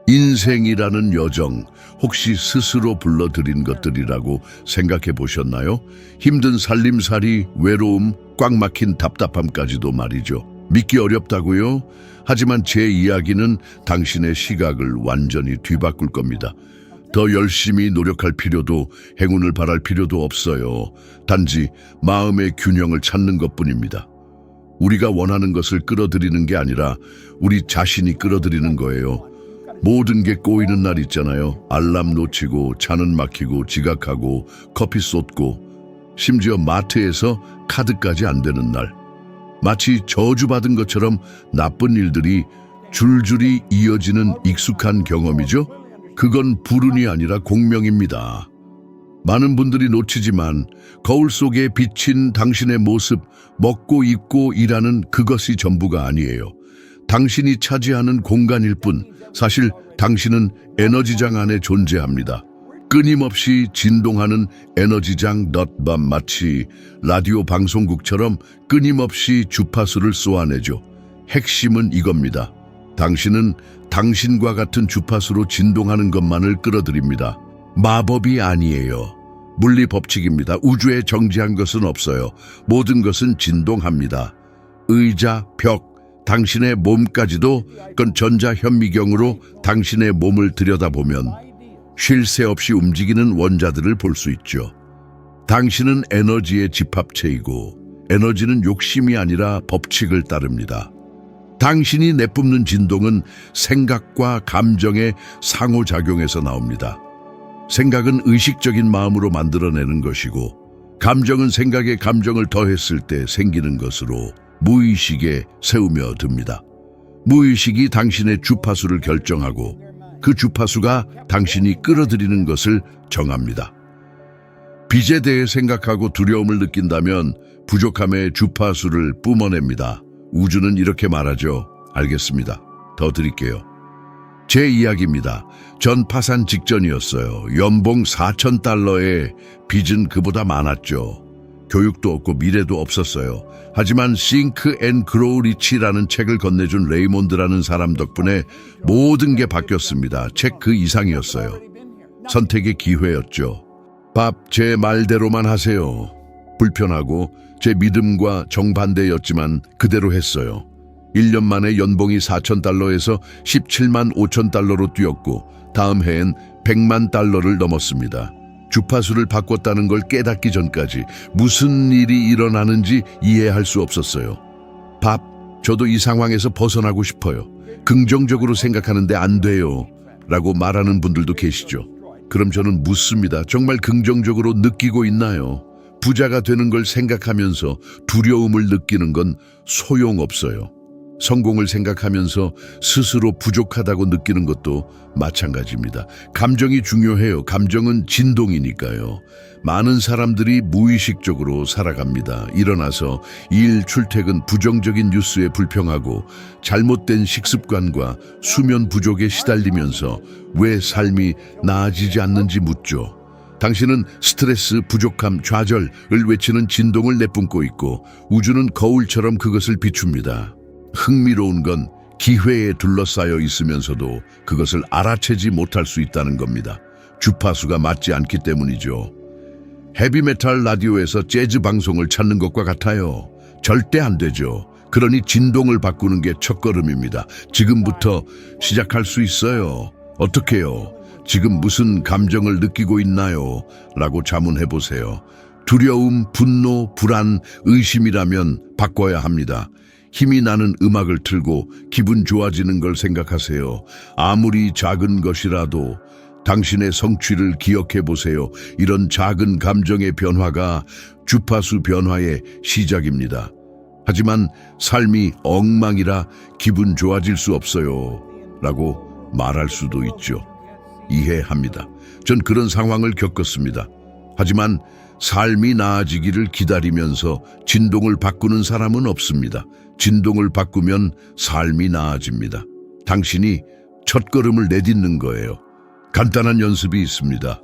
인생이라는 여정, 혹시 스스로 불러들인 것들이라고 생각해 보셨나요? 힘든 살림살이, 외로움, 꽉 막힌 답답함까지도 말이죠. 믿기 어렵다고요? 하지만 제 이야기는 당신의 시각을 완전히 뒤바꿀 겁니다. 더 열심히 노력할 필요도, 행운을 바랄 필요도 없어요. 단지 마음의 균형을 찾는 것뿐입니다. 우리가 원하는 것을 끌어들이는 게 아니라 우리 자신이 끌어들이는 거예요. 모든 게 꼬이는 날 있잖아요. 알람 놓치고, 차는 막히고, 지각하고, 커피 쏟고, 심지어 마트에서 카드까지 안 되는 날. 마치 저주받은 것처럼 나쁜 일들이 줄줄이 이어지는 익숙한 경험이죠. 그건 불운이 아니라 공명입니다. 많은 분들이 놓치지만 거울 속에 비친 당신의 모습, 먹고 입고 일하는 그것이 전부가 아니에요. 당신이 차지하는 공간일 뿐, 사실 당신은 에너지장 안에 존재합니다. 끊임없이 진동하는 에너지장 넛밤, 마치 라디오 방송국처럼 끊임없이 주파수를 쏘아내죠. 핵심은 이겁니다. 당신은 당신과 같은 주파수로 진동하는 것만을 끌어들입니다. 마법이 아니에요. 물리 법칙입니다. 우주에 정지한 것은 없어요. 모든 것은 진동합니다. 의자, 벽, 당신의 몸까지도 그건 전자현미경으로 당신의 몸을 들여다보면 쉴 새 없이 움직이는 원자들을 볼 수 있죠. 당신은 에너지의 집합체이고 에너지는 욕심이 아니라 법칙을 따릅니다. 당신이 내뿜는 진동은 생각과 감정의 상호작용에서 나옵니다. 생각은 의식적인 마음으로 만들어내는 것이고 감정은 생각에 감정을 더했을 때 생기는 것으로 무의식에 세우며 듭니다. 무의식이 당신의 주파수를 결정하고 그 주파수가 당신이 끌어들이는 것을 정합니다. 빚에 대해 생각하고 두려움을 느낀다면 부족함의 주파수를 뿜어냅니다. 우주는 이렇게 말하죠. 알겠습니다. 더 드릴게요. 제 이야기입니다. 전 파산 직전이었어요. 연봉 $4,000에 빚은 그보다 많았죠. 교육도 없고 미래도 없었어요. 하지만 Think and Grow Rich라는 책을 건네준 레이몬드라는 사람 덕분에 모든 게 바뀌었습니다. 책 그 이상이었어요. 선택의 기회였죠. 밥 제 말대로만 하세요. 불편하고 제 믿음과 정반대였지만 그대로 했어요. 1년 만에 연봉이 $4,000에서 $17만 5천 뛰었고 다음 해엔 $100만 넘었습니다. 주파수를 바꿨다는 걸 깨닫기 전까지 무슨 일이 일어나는지 이해할 수 없었어요. 밥, 저도 이 상황에서 벗어나고 싶어요. 긍정적으로 생각하는데 안 돼요. 라고 말하는 분들도 계시죠. 그럼 저는 묻습니다. 정말 긍정적으로 느끼고 있나요? 부자가 되는 걸 생각하면서 두려움을 느끼는 건 소용없어요. 성공을 생각하면서 스스로 부족하다고 느끼는 것도 마찬가지입니다. 감정이 중요해요. 감정은 진동이니까요. 많은 사람들이 무의식적으로 살아갑니다. 일어나서 일, 출퇴근, 부정적인 뉴스에 불평하고 잘못된 식습관과 수면 부족에 시달리면서 왜 삶이 나아지지 않는지 묻죠. 당신은 스트레스, 부족함, 좌절을 외치는 진동을 내뿜고 있고 우주는 거울처럼 그것을 비춥니다. 흥미로운 건 기회에 둘러싸여 있으면서도 그것을 알아채지 못할 수 있다는 겁니다. 주파수가 맞지 않기 때문이죠. 헤비메탈 라디오에서 재즈 방송을 찾는 것과 같아요. 절대 안 되죠. 그러니 진동을 바꾸는 게 첫걸음입니다. 지금부터 시작할 수 있어요. 어떻게요? 지금 무슨 감정을 느끼고 있나요? 라고 자문해보세요. 두려움, 분노, 불안, 의심이라면 바꿔야 합니다. 힘이 나는 음악을 틀고 기분 좋아지는 걸 생각하세요. 아무리 작은 것이라도 당신의 성취를 기억해 보세요. 이런 작은 감정의 변화가 주파수 변화의 시작입니다. 하지만 삶이 엉망이라 기분 좋아질 수 없어요. 라고 말할 수도 있죠. 이해합니다. 전 그런 상황을 겪었습니다. 하지만 삶이 나아지기를 기다리면서 진동을 바꾸는 사람은 없습니다. 진동을 바꾸면 삶이 나아집니다. 당신이 첫걸음을 내딛는 거예요. 간단한 연습이 있습니다.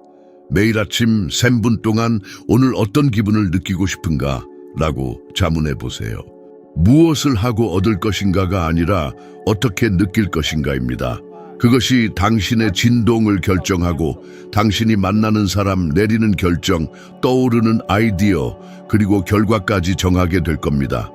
매일 아침 3분 동안 오늘 어떤 기분을 느끼고 싶은가? 라고 자문해 보세요. 무엇을 하고 얻을 것인가가 아니라 어떻게 느낄 것인가입니다. 그것이 당신의 진동을 결정하고 당신이 만나는 사람, 내리는 결정, 떠오르는 아이디어, 그리고 결과까지 정하게 될 겁니다.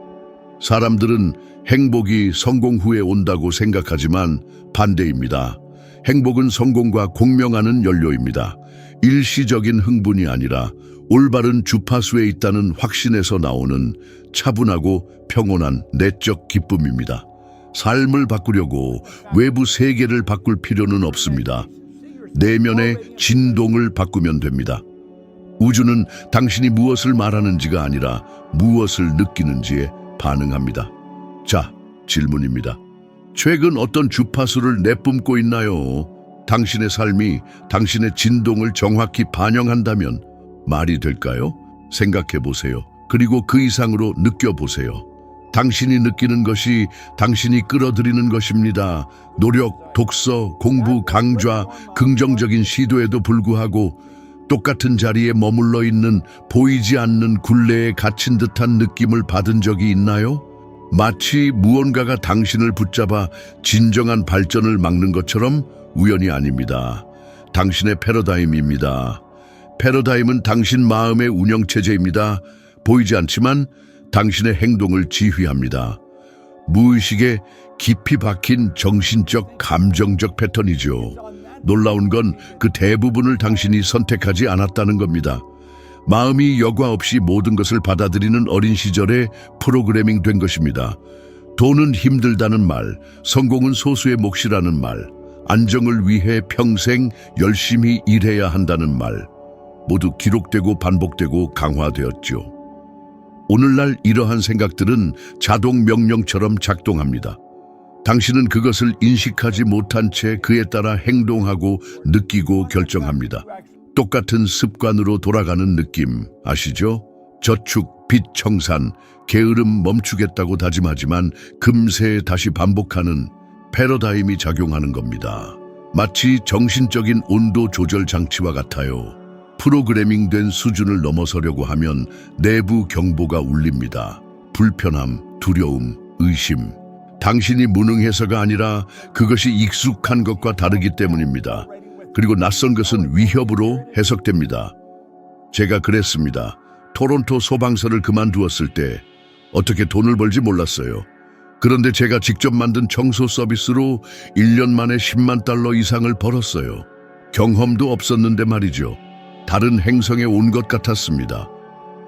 사람들은 행복이 성공 후에 온다고 생각하지만 반대입니다. 행복은 성공과 공명하는 연료입니다. 일시적인 흥분이 아니라 올바른 주파수에 있다는 확신에서 나오는 차분하고 평온한 내적 기쁨입니다. 삶을 바꾸려고 외부 세계를 바꿀 필요는 없습니다. 내면의 진동을 바꾸면 됩니다. 우주는 당신이 무엇을 말하는지가 아니라 무엇을 느끼는지에 반응합니다. 자, 질문입니다. 최근 어떤 주파수를 내뿜고 있나요? 당신의 삶이 당신의 진동을 정확히 반영한다면 말이 될까요? 생각해 보세요. 그리고 그 이상으로 느껴보세요. 당신이 느끼는 것이 당신이 끌어들이는 것입니다. 노력, 독서, 공부, 강좌, 긍정적인 시도에도 불구하고 똑같은 자리에 머물러 있는 보이지 않는 굴레에 갇힌 듯한 느낌을 받은 적이 있나요? 마치 무언가가 당신을 붙잡아 진정한 발전을 막는 것처럼 우연이 아닙니다. 당신의 패러다임입니다. 패러다임은 당신 마음의 운영체제입니다. 보이지 않지만 당신의 행동을 지휘합니다. 무의식에 깊이 박힌 정신적, 감정적 패턴이죠. 놀라운 건 그 대부분을 당신이 선택하지 않았다는 겁니다. 마음이 여과 없이 모든 것을 받아들이는 어린 시절에 프로그래밍 된 것입니다. 돈은 힘들다는 말, 성공은 소수의 몫이라는 말, 안정을 위해 평생 열심히 일해야 한다는 말, 모두 기록되고 반복되고 강화되었죠. 오늘날 이러한 생각들은 자동 명령처럼 작동합니다. 당신은 그것을 인식하지 못한 채 그에 따라 행동하고 느끼고 결정합니다. 똑같은 습관으로 돌아가는 느낌 아시죠? 저축, 빚 청산, 게으름 멈추겠다고 다짐하지만 금세 다시 반복하는 패러다임이 작용하는 겁니다. 마치 정신적인 온도 조절 장치와 같아요. 프로그래밍된 수준을 넘어서려고 하면 내부 경보가 울립니다. 불편함, 두려움, 의심. 당신이 무능해서가 아니라 그것이 익숙한 것과 다르기 때문입니다. 그리고 낯선 것은 위협으로 해석됩니다. 제가 그랬습니다. 토론토 소방서를 그만두었을 때 어떻게 돈을 벌지 몰랐어요. 그런데 제가 직접 만든 청소 서비스로 1년 만에 10만 달러 이상을 벌었어요. 경험도 없었는데 말이죠. 다른 행성에 온 것 같았습니다.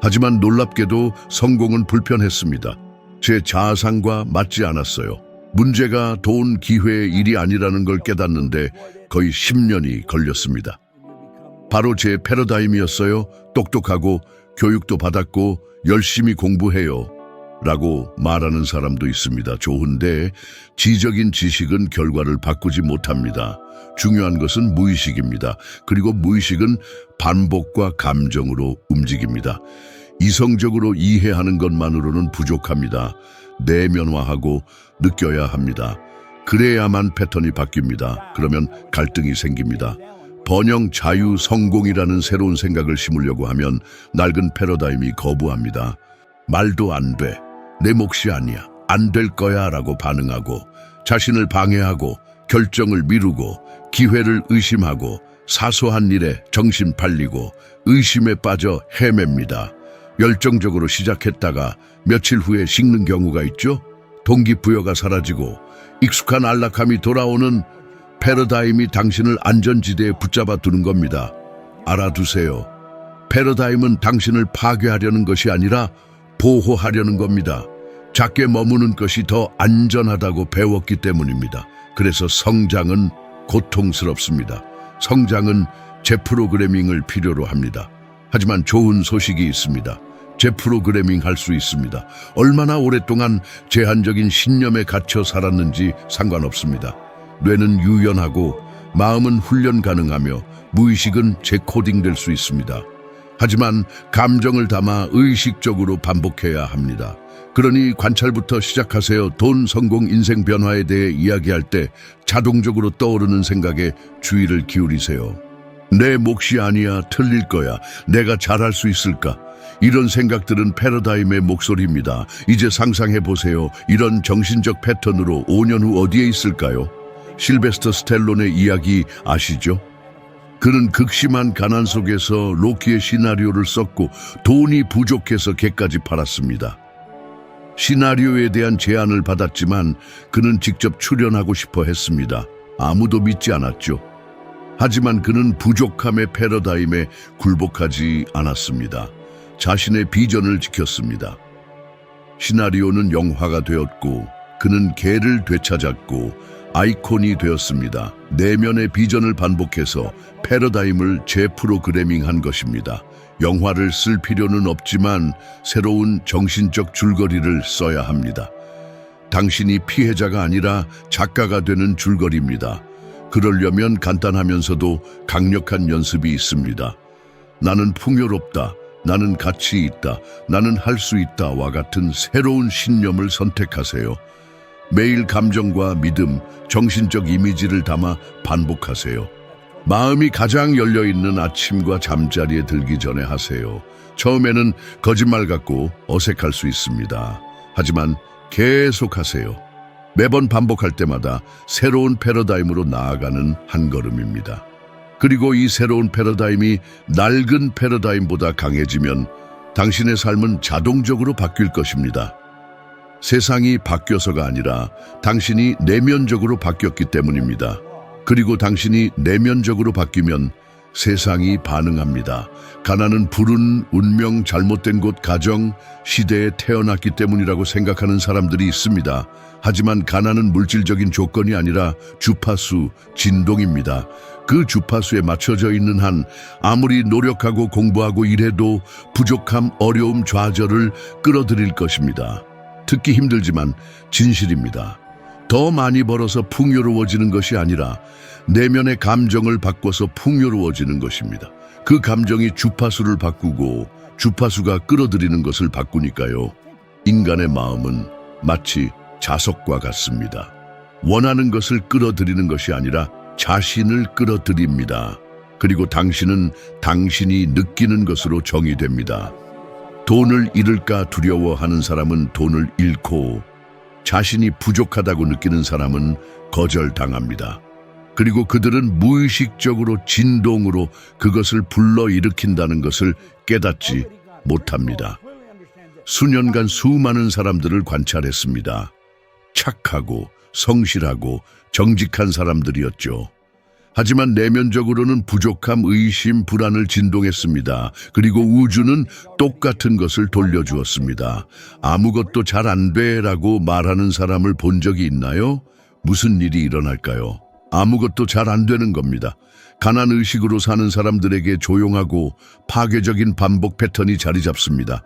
하지만 놀랍게도 성공은 불편했습니다. 제 자아상과 맞지 않았어요. 문제가 돈, 기회의 일이 아니라는 걸 깨닫는데 거의 10년이 걸렸습니다. 바로 제 패러다임이었어요. 똑똑하고 교육도 받았고 열심히 공부해요. 라고 말하는 사람도 있습니다. 좋은데 지적인 지식은 결과를 바꾸지 못합니다. 중요한 것은 무의식입니다. 그리고 무의식은 반복과 감정으로 움직입니다. 이성적으로 이해하는 것만으로는 부족합니다. 내면화하고 느껴야 합니다. 그래야만 패턴이 바뀝니다. 그러면 갈등이 생깁니다. 번영, 자유, 성공이라는 새로운 생각을 심으려고 하면 낡은 패러다임이 거부합니다. 말도 안 돼. 내 몫이 아니야. 안 될 거야 라고 반응하고 자신을 방해하고 결정을 미루고 기회를 의심하고 사소한 일에 정신 팔리고 의심에 빠져 헤맵니다. 열정적으로 시작했다가 며칠 후에 식는 경우가 있죠. 동기부여가 사라지고 익숙한 안락함이 돌아오는 패러다임이 당신을 안전지대에 붙잡아 두는 겁니다. 알아두세요. 패러다임은 당신을 파괴하려는 것이 아니라 보호하려는 겁니다. 작게 머무는 것이 더 안전하다고 배웠기 때문입니다. 그래서 성장은 고통스럽습니다. 성장은 재프로그래밍을 필요로 합니다. 하지만 좋은 소식이 있습니다. 재프로그래밍 할 수 있습니다. 얼마나 오랫동안 제한적인 신념에 갇혀 살았는지 상관없습니다. 뇌는 유연하고 마음은 훈련 가능하며 무의식은 재코딩될 수 있습니다. 하지만 감정을 담아 의식적으로 반복해야 합니다. 그러니 관찰부터 시작하세요. 돈, 성공, 인생 변화에 대해 이야기할 때 자동적으로 떠오르는 생각에 주의를 기울이세요. 내 몫이 아니야, 틀릴 거야, 내가 잘할 수 있을까? 이런 생각들은 패러다임의 목소리입니다. 이제 상상해 보세요. 이런 정신적 패턴으로 5년 후 어디에 있을까요? 실베스터 스텔론의 이야기 아시죠? 그는 극심한 가난 속에서 로키의 시나리오를 썼고 돈이 부족해서 개까지 팔았습니다. 시나리오에 대한 제안을 받았지만 그는 직접 출연하고 싶어 했습니다. 아무도 믿지 않았죠. 하지만 그는 부족함의 패러다임에 굴복하지 않았습니다. 자신의 비전을 지켰습니다. 시나리오는 영화가 되었고 그는 개를 되찾았고 아이콘이 되었습니다. 내면의 비전을 반복해서 패러다임을 재프로그래밍한 것입니다. 영화를 쓸 필요는 없지만 새로운 정신적 줄거리를 써야 합니다. 당신이 피해자가 아니라 작가가 되는 줄거리입니다. 그러려면 간단하면서도 강력한 연습이 있습니다. 나는 풍요롭다. 나는 가치 있다. 나는 할 수 있다와 같은 새로운 신념을 선택하세요. 매일 감정과 믿음, 정신적 이미지를 담아 반복하세요. 마음이 가장 열려있는 아침과 잠자리에 들기 전에 하세요. 처음에는 거짓말 같고 어색할 수 있습니다. 하지만 계속 하세요. 매번 반복할 때마다 새로운 패러다임으로 나아가는 한 걸음입니다. 그리고 이 새로운 패러다임이 낡은 패러다임보다 강해지면 당신의 삶은 자동적으로 바뀔 것입니다. 세상이 바뀌어서가 아니라 당신이 내면적으로 바뀌었기 때문입니다. 그리고 당신이 내면적으로 바뀌면 세상이 반응합니다. 가난은 불운, 운명, 잘못된 곳, 가정, 시대에 태어났기 때문이라고 생각하는 사람들이 있습니다. 하지만 가난은 물질적인 조건이 아니라 주파수, 진동입니다. 그 주파수에 맞춰져 있는 한 아무리 노력하고 공부하고 일해도 부족함, 어려움, 좌절을 끌어들일 것입니다. 듣기 힘들지만 진실입니다. 더 많이 벌어서 풍요로워지는 것이 아니라 내면의 감정을 바꿔서 풍요로워지는 것입니다. 그 감정이 주파수를 바꾸고 주파수가 끌어들이는 것을 바꾸니까요. 인간의 마음은 마치 자석과 같습니다. 원하는 것을 끌어들이는 것이 아니라 자신을 끌어들입니다. 그리고 당신은 당신이 느끼는 것으로 정의됩니다. 돈을 잃을까 두려워하는 사람은 돈을 잃고 자신이 부족하다고 느끼는 사람은 거절당합니다. 그리고 그들은 무의식적으로 진동으로 그것을 불러일으킨다는 것을 깨닫지 못합니다. 수년간 수많은 사람들을 관찰했습니다. 착하고 성실하고 정직한 사람들이었죠. 하지만 내면적으로는 부족함, 의심, 불안을 진동했습니다. 그리고 우주는 똑같은 것을 돌려주었습니다. 아무것도 잘 안 돼라고 말하는 사람을 본 적이 있나요? 무슨 일이 일어날까요? 아무것도 잘 안 되는 겁니다. 가난의식으로 사는 사람들에게 조용하고 파괴적인 반복 패턴이 자리 잡습니다.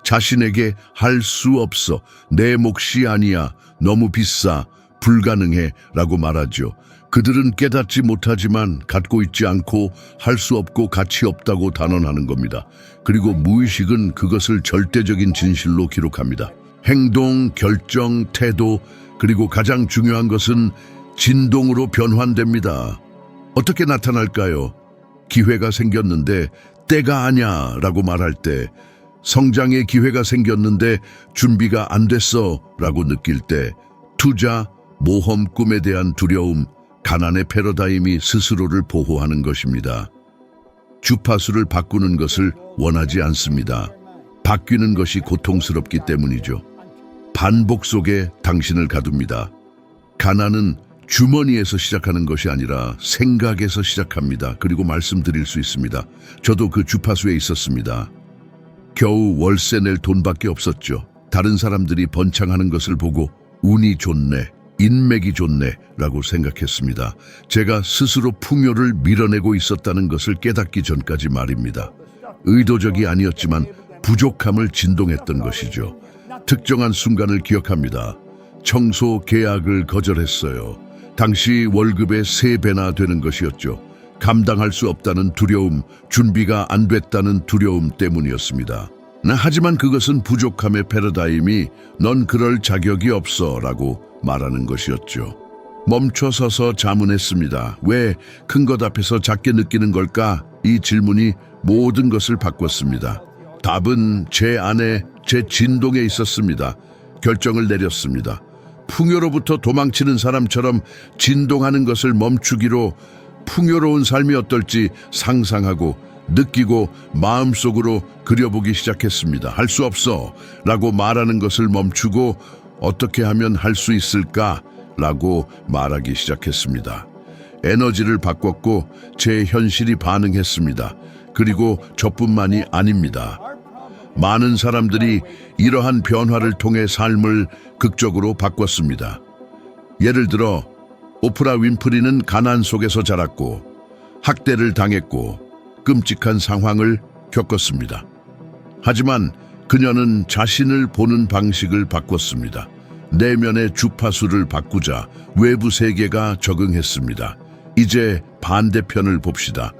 자신에게 할 수 없어, 내 몫이 아니야, 너무 비싸, 불가능해 라고 말하죠. 그들은 깨닫지 못하지만 갖고 있지 않고 할 수 없고 가치 없다고 단언하는 겁니다. 그리고 무의식은 그것을 절대적인 진실로 기록합니다. 행동, 결정, 태도, 그리고 가장 중요한 것은 진동으로 변환됩니다. 어떻게 나타날까요? 기회가 생겼는데 때가 아냐 라고 말할 때, 성장의 기회가 생겼는데 준비가 안 됐어 라고 느낄 때, 투자, 모험, 꿈에 대한 두려움, 가난의 패러다임이 스스로를 보호하는 것입니다. 주파수를 바꾸는 것을 원하지 않습니다. 바뀌는 것이 고통스럽기 때문이죠. 반복 속에 당신을 가둡니다. 가난은 주머니에서 시작하는 것이 아니라 생각에서 시작합니다. 그리고 말씀드릴 수 있습니다. 저도 그 주파수에 있었습니다. 겨우 월세 낼 돈밖에 없었죠. 다른 사람들이 번창하는 것을 보고 운이 좋네, 인맥이 좋네 라고 생각했습니다. 제가 스스로 풍요를 밀어내고 있었다는 것을 깨닫기 전까지 말입니다. 의도적이 아니었지만 부족함을 진동했던 것이죠. 특정한 순간을 기억합니다. 청소 계약을 거절했어요. 당시 월급의 3배나 되는 것이었죠. 감당할 수 없다는 두려움, 준비가 안 됐다는 두려움 때문이었습니다. 하지만 그것은 부족함의 패러다임이 넌 그럴 자격이 없어 라고 말하는 것이었죠. 멈춰서서 자문했습니다. 왜 큰 것 앞에서 작게 느끼는 걸까? 이 질문이 모든 것을 바꿨습니다. 답은 제 안에, 제 진동에 있었습니다. 결정을 내렸습니다. 풍요로부터 도망치는 사람처럼 진동하는 것을 멈추기로 풍요로운 삶이 어떨지 상상하고 느끼고 마음속으로 그려보기 시작했습니다. 할 수 없어 라고 말하는 것을 멈추고 어떻게 하면 할 수 있을까 라고 말하기 시작했습니다. 에너지를 바꿨고 제 현실이 반응했습니다. 그리고 저뿐만이 아닙니다. 많은 사람들이 이러한 변화를 통해 삶을 극적으로 바꿨습니다. 예를 들어 오프라 윈프리는 가난 속에서 자랐고 학대를 당했고 끔찍한 상황을 겪었습니다. 하지만 그녀는 자신을 보는 방식을 바꿨습니다. 내면의 주파수를 바꾸자 외부 세계가 적응했습니다. 이제 반대편을 봅시다.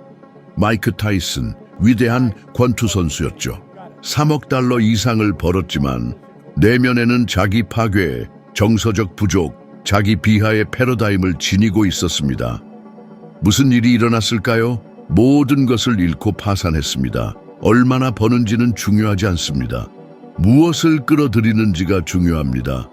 마이크 타이슨, 위대한 권투 선수였죠. 3억 달러 이상을 벌었지만 내면에는 자기 파괴, 정서적 부족, 자기 비하의 패러다임을 지니고 있었습니다. 무슨 일이 일어났을까요? 모든 것을 잃고 파산했습니다. 얼마나 버는지는 중요하지 않습니다. 무엇을 끌어들이는지가 중요합니다.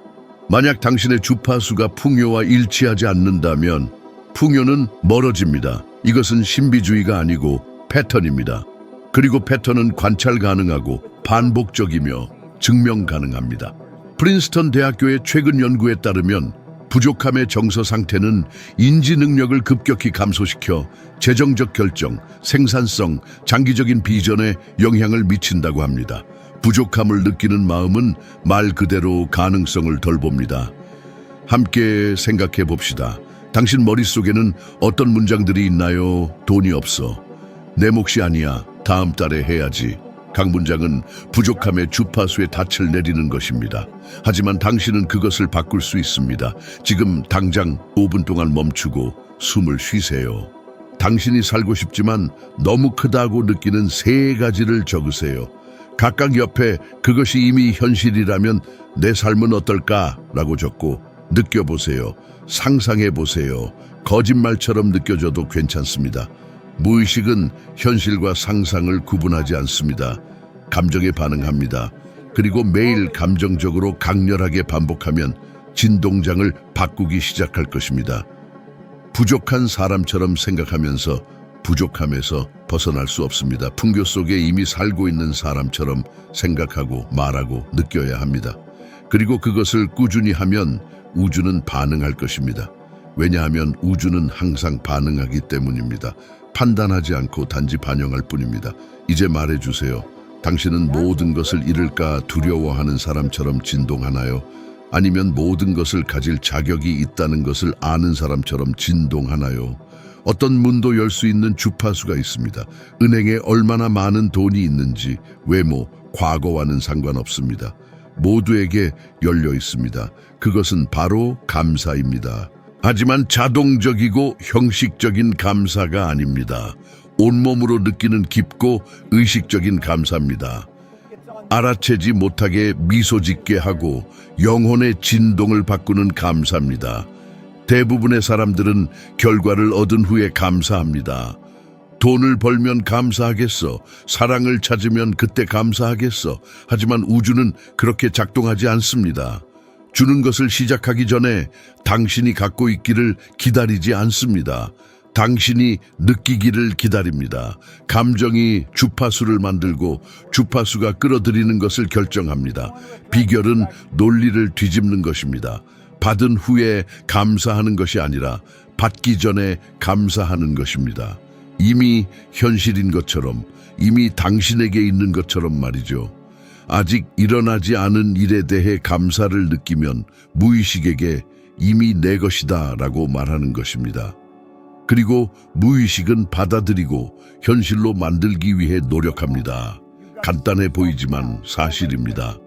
만약 당신의 주파수가 풍요와 일치하지 않는다면 풍요는 멀어집니다. 이것은 신비주의가 아니고 패턴입니다. 그리고 패턴은 관찰 가능하고 반복적이며 증명 가능합니다. 프린스턴 대학교의 최근 연구에 따르면 부족함의 정서 상태는 인지 능력을 급격히 감소시켜 재정적 결정, 생산성, 장기적인 비전에 영향을 미친다고 합니다. 부족함을 느끼는 마음은 말 그대로 가능성을 덜 봅니다. 함께 생각해 봅시다. 당신 머릿속에는 어떤 문장들이 있나요? 돈이 없어. 내 몫이 아니야. 다음 달에 해야지. 각 문장은 부족함의 주파수에 닻을 내리는 것입니다. 하지만 당신은 그것을 바꿀 수 있습니다. 지금 당장 5분 동안 멈추고 숨을 쉬세요. 당신이 살고 싶지만 너무 크다고 느끼는 3가지를 적으세요. 각각 옆에 그것이 이미 현실이라면 내 삶은 어떨까? 라고 적고 느껴보세요. 상상해보세요. 거짓말처럼 느껴져도 괜찮습니다. 무의식은 현실과 상상을 구분하지 않습니다. 감정에 반응합니다. 그리고 매일 감정적으로 강렬하게 반복하면 진동장을 바꾸기 시작할 것입니다. 부족한 사람처럼 생각하면서 부족함에서 벗어날 수 없습니다. 풍요 속에 이미 살고 있는 사람처럼 생각하고 말하고 느껴야 합니다. 그리고 그것을 꾸준히 하면 우주는 반응할 것입니다. 왜냐하면 우주는 항상 반응하기 때문입니다. 판단하지 않고 단지 반영할 뿐입니다. 이제 말해주세요. 당신은 모든 것을 잃을까 두려워하는 사람처럼 진동하나요? 아니면 모든 것을 가질 자격이 있다는 것을 아는 사람처럼 진동하나요? 어떤 문도 열 수 있는 주파수가 있습니다. 은행에 얼마나 많은 돈이 있는지, 외모, 과거와는 상관없습니다. 모두에게 열려 있습니다. 그것은 바로 감사입니다. 하지만 자동적이고 형식적인 감사가 아닙니다. 온몸으로 느끼는 깊고 의식적인 감사입니다. 알아채지 못하게 미소 짓게 하고 영혼의 진동을 바꾸는 감사입니다. 대부분의 사람들은 결과를 얻은 후에 감사합니다. 돈을 벌면 감사하겠어. 사랑을 찾으면 그때 감사하겠어. 하지만 우주는 그렇게 작동하지 않습니다. 주는 것을 시작하기 전에 당신이 갖고 있기를 기다리지 않습니다. 당신이 느끼기를 기다립니다. 감정이 주파수를 만들고 주파수가 끌어들이는 것을 결정합니다. 비결은 논리를 뒤집는 것입니다. 받은 후에 감사하는 것이 아니라 받기 전에 감사하는 것입니다. 이미 현실인 것처럼, 이미 당신에게 있는 것처럼 말이죠. 아직 일어나지 않은 일에 대해 감사를 느끼면 무의식에게 이미 내 것이다 라고 말하는 것입니다. 그리고 무의식은 받아들이고 현실로 만들기 위해 노력합니다. 간단해 보이지만 사실입니다.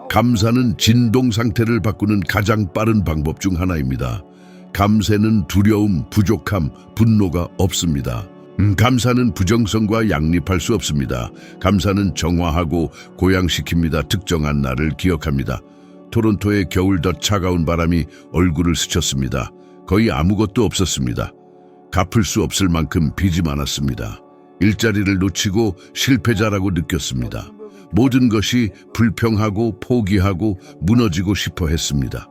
감사는 진동 상태를 바꾸는 가장 빠른 방법 중 하나입니다. 감사는 두려움, 부족함, 분노가 없습니다. 감사는 부정성과 양립할 수 없습니다. 감사는 정화하고 고양시킵니다. 특정한 날을 기억합니다. 토론토의 겨울볕 차가운 바람이 얼굴을 스쳤습니다. 거의 아무것도 없었습니다. 갚을 수 없을 만큼 빚이 많았습니다. 일자리를 놓치고 실패자라고 느꼈습니다. 모든 것이 불평하고 포기하고 무너지고 싶어 했습니다.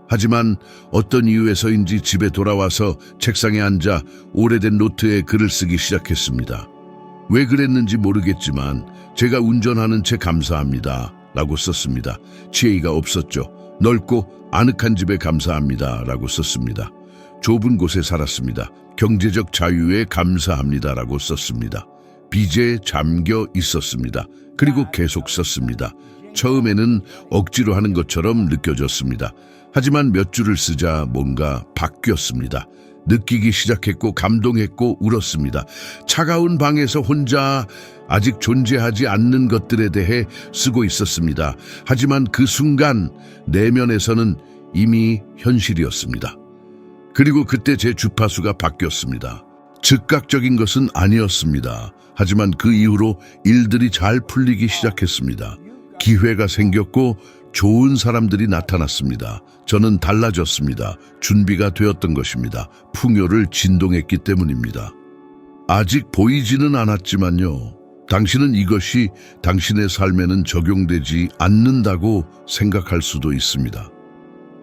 하지만 어떤 이유에서인지 집에 돌아와서 책상에 앉아 오래된 노트에 글을 쓰기 시작했습니다. 왜 그랬는지 모르겠지만 제가 운전하는 채 감사합니다 라고 썼습니다. 지혜가 없었죠. 넓고 아늑한 집에 감사합니다 라고 썼습니다. 좁은 곳에 살았습니다. 경제적 자유에 감사합니다 라고 썼습니다. 빚에 잠겨 있었습니다. 그리고 계속 썼습니다. 처음에는 억지로 하는 것처럼 느껴졌습니다. 하지만 몇 줄을 쓰자 뭔가 바뀌었습니다. 느끼기 시작했고 감동했고 울었습니다. 차가운 방에서 혼자 아직 존재하지 않는 것들에 대해 쓰고 있었습니다. 하지만 그 순간 내면에서는 이미 현실이었습니다. 그리고 그때 제 주파수가 바뀌었습니다. 즉각적인 것은 아니었습니다. 하지만 그 이후로 일들이 잘 풀리기 시작했습니다. 기회가 생겼고 좋은 사람들이 나타났습니다. 저는 달라졌습니다. 준비가 되었던 것입니다. 풍요를 진동했기 때문입니다. 아직 보이지는 않았지만요. 당신은 이것이 당신의 삶에는 적용되지 않는다고 생각할 수도 있습니다.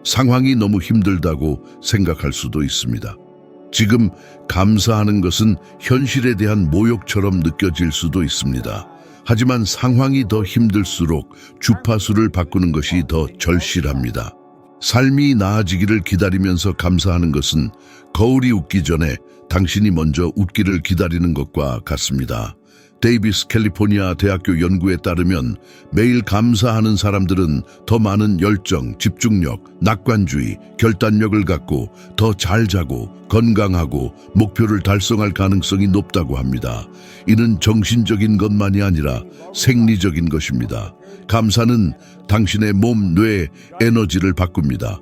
상황이 너무 힘들다고 생각할 수도 있습니다. 지금 감사하는 것은 현실에 대한 모욕처럼 느껴질 수도 있습니다. 하지만 상황이 더 힘들수록 주파수를 바꾸는 것이 더 절실합니다. 삶이 나아지기를 기다리면서 감사하는 것은 거울이 웃기 전에 당신이 먼저 웃기를 기다리는 것과 같습니다. 데이비스 캘리포니아 대학교 연구에 따르면 매일 감사하는 사람들은 더 많은 열정, 집중력, 낙관주의, 결단력을 갖고 더 잘 자고 건강하고 목표를 달성할 가능성이 높다고 합니다. 이는 정신적인 것만이 아니라 생리적인 것입니다. 감사는 당신의 몸, 뇌, 에너지를 바꿉니다.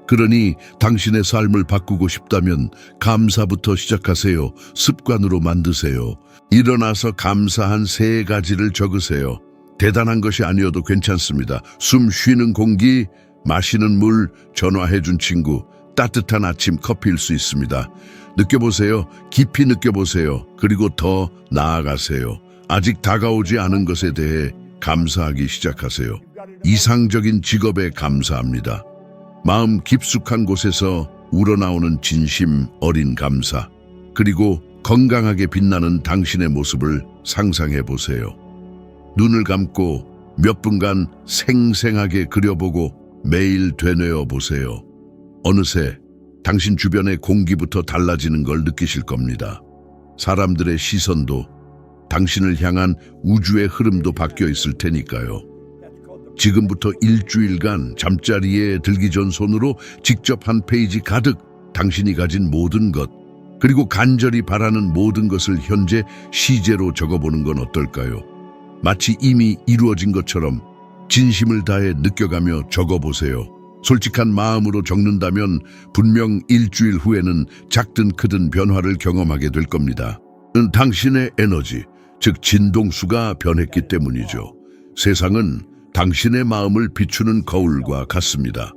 그러니 당신의 삶을 바꾸고 싶다면 감사부터 시작하세요. 습관으로 만드세요. 일어나서 감사한 3가지를 적으세요. 대단한 것이 아니어도 괜찮습니다. 숨 쉬는 공기, 마시는 물, 전화해준 친구, 따뜻한 아침 커피일 수 있습니다. 느껴보세요. 깊이 느껴보세요. 그리고 더 나아가세요. 아직 다가오지 않은 것에 대해 감사하기 시작하세요. 이상적인 직업에 감사합니다. 마음 깊숙한 곳에서 우러나오는 진심 어린 감사, 그리고 건강하게 빛나는 당신의 모습을 상상해 보세요. 눈을 감고 몇 분간 생생하게 그려보고 매일 되뇌어 보세요. 어느새 당신 주변의 공기부터 달라지는 걸 느끼실 겁니다. 사람들의 시선도 당신을 향한 우주의 흐름도 바뀌어 있을 테니까요. 지금부터 일주일간 잠자리에 들기 전 손으로 직접 한 페이지 가득 당신이 가진 모든 것, 그리고 간절히 바라는 모든 것을 현재 시제로 적어보는 건 어떨까요? 마치 이미 이루어진 것처럼 진심을 다해 느껴가며 적어보세요. 솔직한 마음으로 적는다면 분명 일주일 후에는 작든 크든 변화를 경험하게 될 겁니다. 당신의 에너지, 즉 진동수가 변했기 때문이죠. 세상은 당신의 마음을 비추는 거울과 같습니다.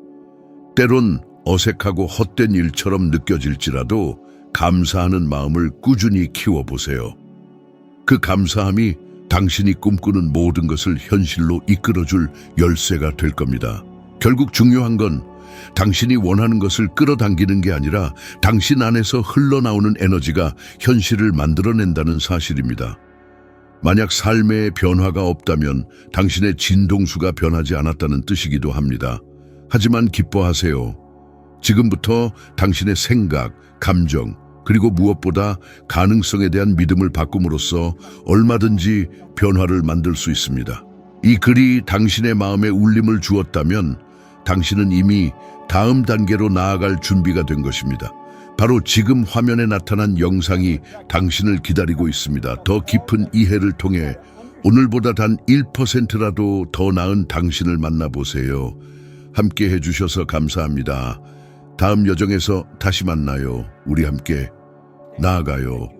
때론 어색하고 헛된 일처럼 느껴질지라도 감사하는 마음을 꾸준히 키워보세요. 그 감사함이 당신이 꿈꾸는 모든 것을 현실로 이끌어줄 열쇠가 될 겁니다. 결국 중요한 건 당신이 원하는 것을 끌어당기는 게 아니라 당신 안에서 흘러나오는 에너지가 현실을 만들어낸다는 사실입니다. 만약 삶의 변화가 없다면 당신의 진동수가 변하지 않았다는 뜻이기도 합니다. 하지만 기뻐하세요. 지금부터 당신의 생각, 감정, 그리고 무엇보다 가능성에 대한 믿음을 바꿈으로써 얼마든지 변화를 만들 수 있습니다. 이 글이 당신의 마음에 울림을 주었다면 당신은 이미 다음 단계로 나아갈 준비가 된 것입니다. 바로 지금 화면에 나타난 영상이 당신을 기다리고 있습니다. 더 깊은 이해를 통해 오늘보다 단 1%라도 더 나은 당신을 만나보세요. 함께 해주셔서 감사합니다. 다음 여정에서 다시 만나요. 우리 함께 나아가요.